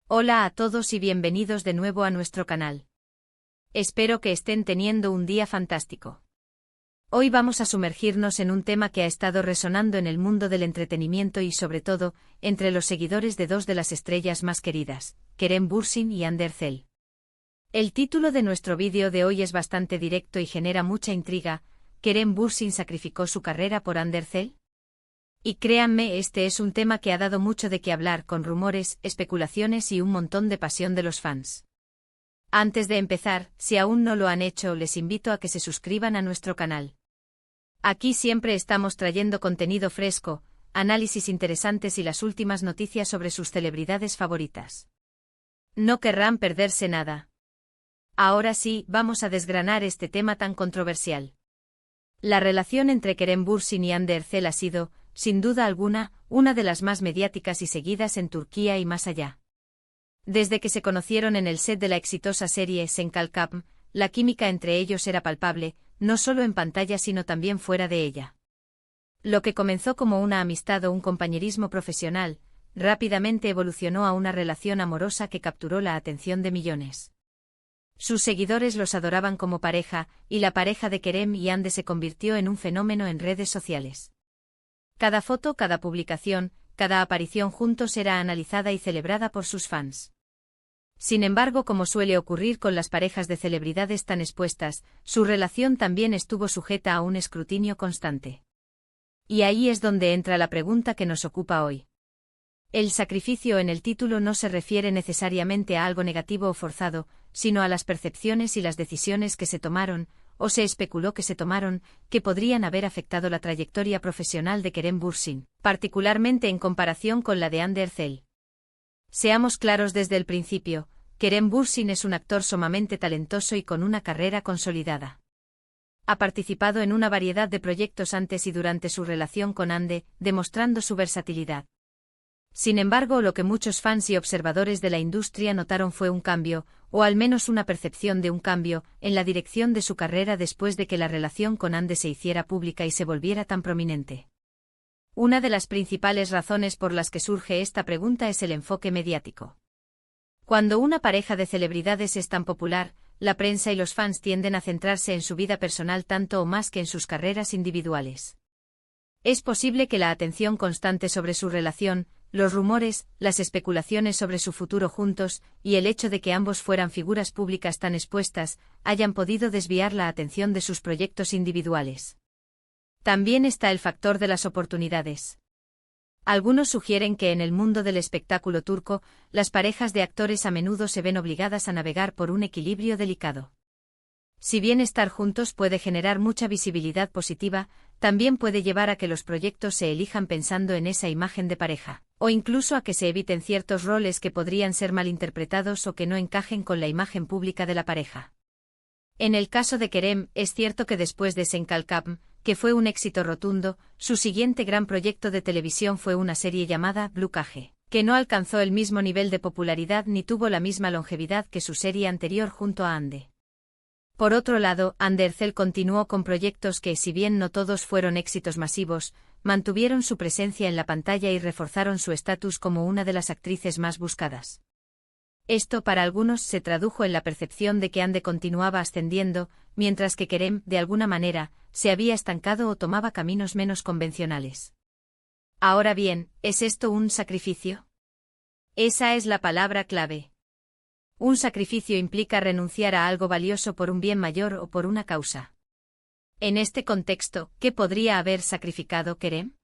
Hola a todos y bienvenidos de nuevo a nuestro canal. Espero que estén teniendo un día fantástico. Hoy vamos a sumergirnos en un tema que ha estado resonando en el mundo del entretenimiento y sobre todo, entre los seguidores de dos de las estrellas más queridas, Kerem Bürsin y Hande Erçel. El título de nuestro vídeo de hoy es bastante directo y genera mucha intriga. ¿Kerem Bürsin sacrificó su carrera por Hande Erçel? Y créanme, este es un tema que ha dado mucho de qué hablar, con rumores, especulaciones y un montón de pasión de los fans. Antes de empezar, si aún no lo han hecho, les invito a que se suscriban a nuestro canal. Aquí siempre estamos trayendo contenido fresco, análisis interesantes y las últimas noticias sobre sus celebridades favoritas. No querrán perderse nada. Ahora sí, vamos a desgranar este tema tan controversial. La relación entre Kerem Bürsin y Hande Erçel ha sido, sin duda alguna, una de las más mediáticas y seguidas en Turquía y más allá. Desde que se conocieron en el set de la exitosa serie Sen Kalkam, la química entre ellos era palpable, no solo en pantalla sino también fuera de ella. Lo que comenzó como una amistad o un compañerismo profesional, rápidamente evolucionó a una relación amorosa que capturó la atención de millones. Sus seguidores los adoraban como pareja, y la pareja de Kerem y Hande se convirtió en un fenómeno en redes sociales. Cada foto, cada publicación, cada aparición juntos era analizada y celebrada por sus fans. Sin embargo, como suele ocurrir con las parejas de celebridades tan expuestas, su relación también estuvo sujeta a un escrutinio constante. Y ahí es donde entra la pregunta que nos ocupa hoy. El sacrificio en el título no se refiere necesariamente a algo negativo o forzado, sino a las percepciones y las decisiones que se tomaron, o se especuló que se tomaron, que podrían haber afectado la trayectoria profesional de Kerem Bürsin, particularmente en comparación con la de Hande Erçel. Seamos claros desde el principio, Kerem Bürsin es un actor sumamente talentoso y con una carrera consolidada. Ha participado en una variedad de proyectos antes y durante su relación con Hande, demostrando su versatilidad. Sin embargo, lo que muchos fans y observadores de la industria notaron fue un cambio, o al menos una percepción de un cambio, en la dirección de su carrera después de que la relación con Hande se hiciera pública y se volviera tan prominente. Una de las principales razones por las que surge esta pregunta es el enfoque mediático. Cuando una pareja de celebridades es tan popular, la prensa y los fans tienden a centrarse en su vida personal tanto o más que en sus carreras individuales. Es posible que la atención constante sobre su relación, los rumores, las especulaciones sobre su futuro juntos, y el hecho de que ambos fueran figuras públicas tan expuestas, hayan podido desviar la atención de sus proyectos individuales. También está el factor de las oportunidades. Algunos sugieren que en el mundo del espectáculo turco, las parejas de actores a menudo se ven obligadas a navegar por un equilibrio delicado. Si bien estar juntos puede generar mucha visibilidad positiva, también puede llevar a que los proyectos se elijan pensando en esa imagen de pareja, o incluso a que se eviten ciertos roles que podrían ser malinterpretados o que no encajen con la imagen pública de la pareja. En el caso de Kerem, es cierto que después de Sen Kalkam, que fue un éxito rotundo, su siguiente gran proyecto de televisión fue una serie llamada Blue Cage, que no alcanzó el mismo nivel de popularidad ni tuvo la misma longevidad que su serie anterior junto a Hande. Por otro lado, Hande Erçel continuó con proyectos que, si bien no todos fueron éxitos masivos, mantuvieron su presencia en la pantalla y reforzaron su estatus como una de las actrices más buscadas. Esto para algunos se tradujo en la percepción de que Hande continuaba ascendiendo, mientras que Kerem, de alguna manera, se había estancado o tomaba caminos menos convencionales. Ahora bien, ¿es esto un sacrificio? Esa es la palabra clave. Un sacrificio implica renunciar a algo valioso por un bien mayor o por una causa. En este contexto, ¿qué podría haber sacrificado Kerem?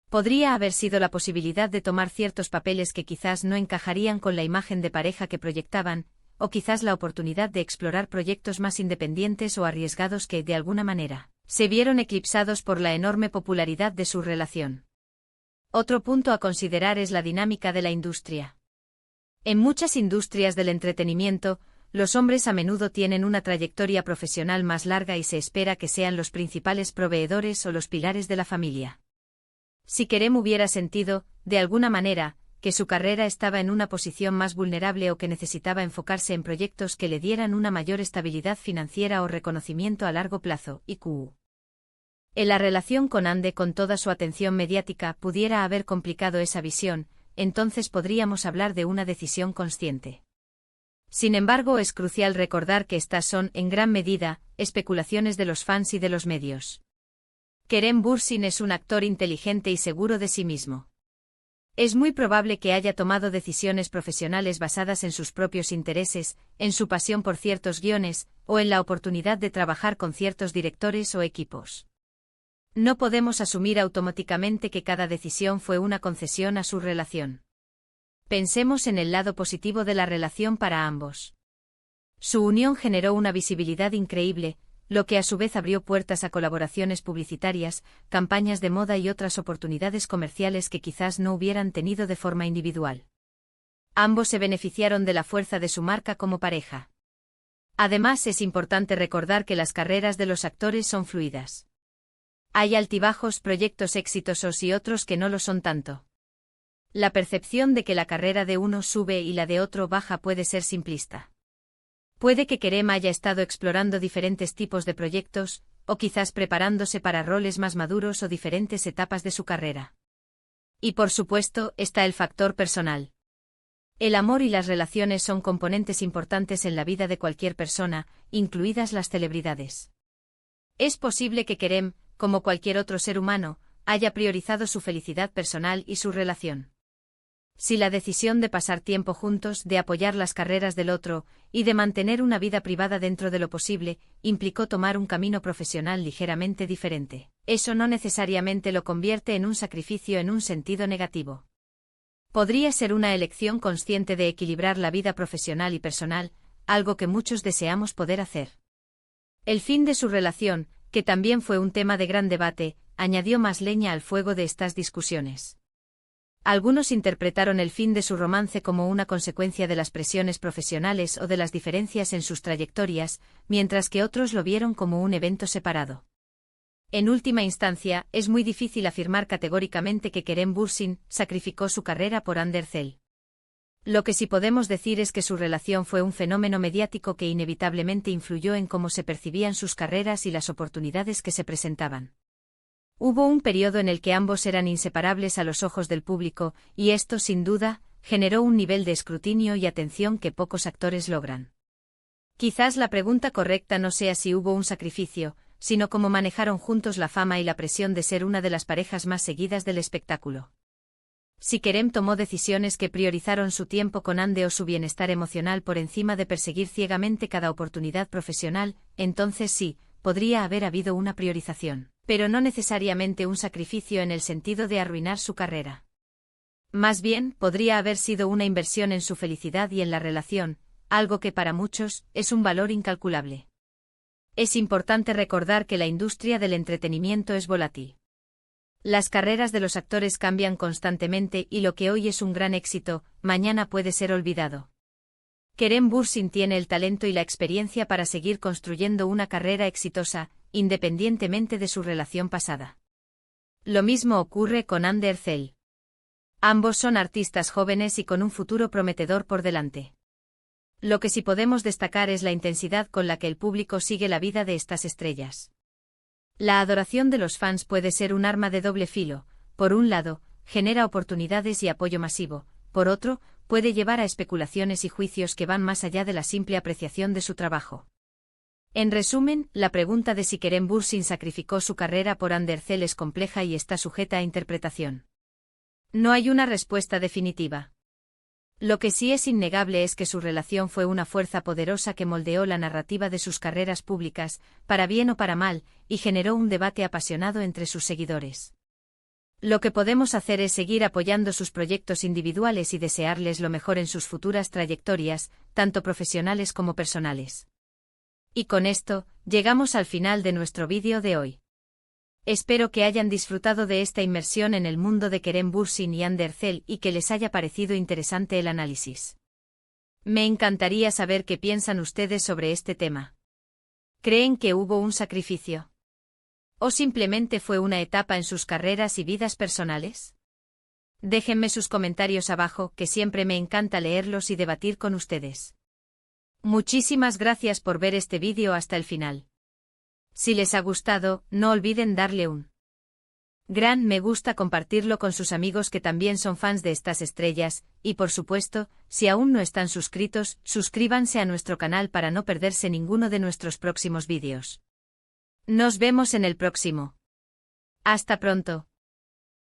Podría haber sido la posibilidad de tomar ciertos papeles que quizás no encajarían con la imagen de pareja que proyectaban, o quizás la oportunidad de explorar proyectos más independientes o arriesgados que, de alguna manera, se vieron eclipsados por la enorme popularidad de su relación. Otro punto a considerar es la dinámica de la industria. En muchas industrias del entretenimiento, los hombres a menudo tienen una trayectoria profesional más larga y se espera que sean los principales proveedores o los pilares de la familia. Si Kerem hubiera sentido, de alguna manera, que su carrera estaba en una posición más vulnerable o que necesitaba enfocarse en proyectos que le dieran una mayor estabilidad financiera o reconocimiento a largo plazo, IQ. En la relación con Hande, con toda su atención mediática, pudiera haber complicado esa visión, entonces podríamos hablar de una decisión consciente. Sin embargo, es crucial recordar que estas son, en gran medida, especulaciones de los fans y de los medios. Kerem Bürsin es un actor inteligente y seguro de sí mismo. Es muy probable que haya tomado decisiones profesionales basadas en sus propios intereses, en su pasión por ciertos guiones, o en la oportunidad de trabajar con ciertos directores o equipos. No podemos asumir automáticamente que cada decisión fue una concesión a su relación. Pensemos en el lado positivo de la relación para ambos. Su unión generó una visibilidad increíble, lo que a su vez abrió puertas a colaboraciones publicitarias, campañas de moda y otras oportunidades comerciales que quizás no hubieran tenido de forma individual. Ambos se beneficiaron de la fuerza de su marca como pareja. Además, es importante recordar que las carreras de los actores son fluidas. Hay altibajos, proyectos exitosos y otros que no lo son tanto. La percepción de que la carrera de uno sube y la de otro baja puede ser simplista. Puede que Kerem haya estado explorando diferentes tipos de proyectos, o quizás preparándose para roles más maduros o diferentes etapas de su carrera. Y por supuesto, está el factor personal. El amor y las relaciones son componentes importantes en la vida de cualquier persona, incluidas las celebridades. Es posible que Kerem, como cualquier otro ser humano, haya priorizado su felicidad personal y su relación. Si la decisión de pasar tiempo juntos, de apoyar las carreras del otro, y de mantener una vida privada dentro de lo posible, implicó tomar un camino profesional ligeramente diferente, eso no necesariamente lo convierte en un sacrificio en un sentido negativo. Podría ser una elección consciente de equilibrar la vida profesional y personal, algo que muchos deseamos poder hacer. El fin de su relación, que también fue un tema de gran debate, añadió más leña al fuego de estas discusiones. Algunos interpretaron el fin de su romance como una consecuencia de las presiones profesionales o de las diferencias en sus trayectorias, mientras que otros lo vieron como un evento separado. En última instancia, es muy difícil afirmar categóricamente que Kerem Bürsin sacrificó su carrera por Hande Erçel. Lo que sí podemos decir es que su relación fue un fenómeno mediático que inevitablemente influyó en cómo se percibían sus carreras y las oportunidades que se presentaban. Hubo un periodo en el que ambos eran inseparables a los ojos del público, y esto, sin duda, generó un nivel de escrutinio y atención que pocos actores logran. Quizás la pregunta correcta no sea si hubo un sacrificio, sino cómo manejaron juntos la fama y la presión de ser una de las parejas más seguidas del espectáculo. Si Kerem tomó decisiones que priorizaron su tiempo con Hande o su bienestar emocional por encima de perseguir ciegamente cada oportunidad profesional, entonces sí, podría haber habido una priorización, pero no necesariamente un sacrificio en el sentido de arruinar su carrera. Más bien, podría haber sido una inversión en su felicidad y en la relación, algo que para muchos es un valor incalculable. Es importante recordar que la industria del entretenimiento es volátil. Las carreras de los actores cambian constantemente y lo que hoy es un gran éxito, mañana puede ser olvidado. Kerem Bürsin tiene el talento y la experiencia para seguir construyendo una carrera exitosa, independientemente de su relación pasada. Lo mismo ocurre con Hande Erçel. Ambos son artistas jóvenes y con un futuro prometedor por delante. Lo que sí podemos destacar es la intensidad con la que el público sigue la vida de estas estrellas. La adoración de los fans puede ser un arma de doble filo. Por un lado, genera oportunidades y apoyo masivo, por otro, puede llevar a especulaciones y juicios que van más allá de la simple apreciación de su trabajo. En resumen, la pregunta de si Kerem Bürsin sacrificó su carrera por Hande Erçel es compleja y está sujeta a interpretación. No hay una respuesta definitiva. Lo que sí es innegable es que su relación fue una fuerza poderosa que moldeó la narrativa de sus carreras públicas, para bien o para mal, y generó un debate apasionado entre sus seguidores. Lo que podemos hacer es seguir apoyando sus proyectos individuales y desearles lo mejor en sus futuras trayectorias, tanto profesionales como personales. Y con esto, llegamos al final de nuestro vídeo de hoy. Espero que hayan disfrutado de esta inmersión en el mundo de Kerem Bürsin y Hande Erçel y que les haya parecido interesante el análisis. Me encantaría saber qué piensan ustedes sobre este tema. ¿Creen que hubo un sacrificio? ¿O simplemente fue una etapa en sus carreras y vidas personales? Déjenme sus comentarios abajo, que siempre me encanta leerlos y debatir con ustedes. Muchísimas gracias por ver este vídeo hasta el final. Si les ha gustado, no olviden darle un Gran me gusta compartirlo con sus amigos que también son fans de estas estrellas, y por supuesto, si aún no están suscritos, suscríbanse a nuestro canal para no perderse ninguno de nuestros próximos vídeos. Nos vemos en el próximo. Hasta pronto.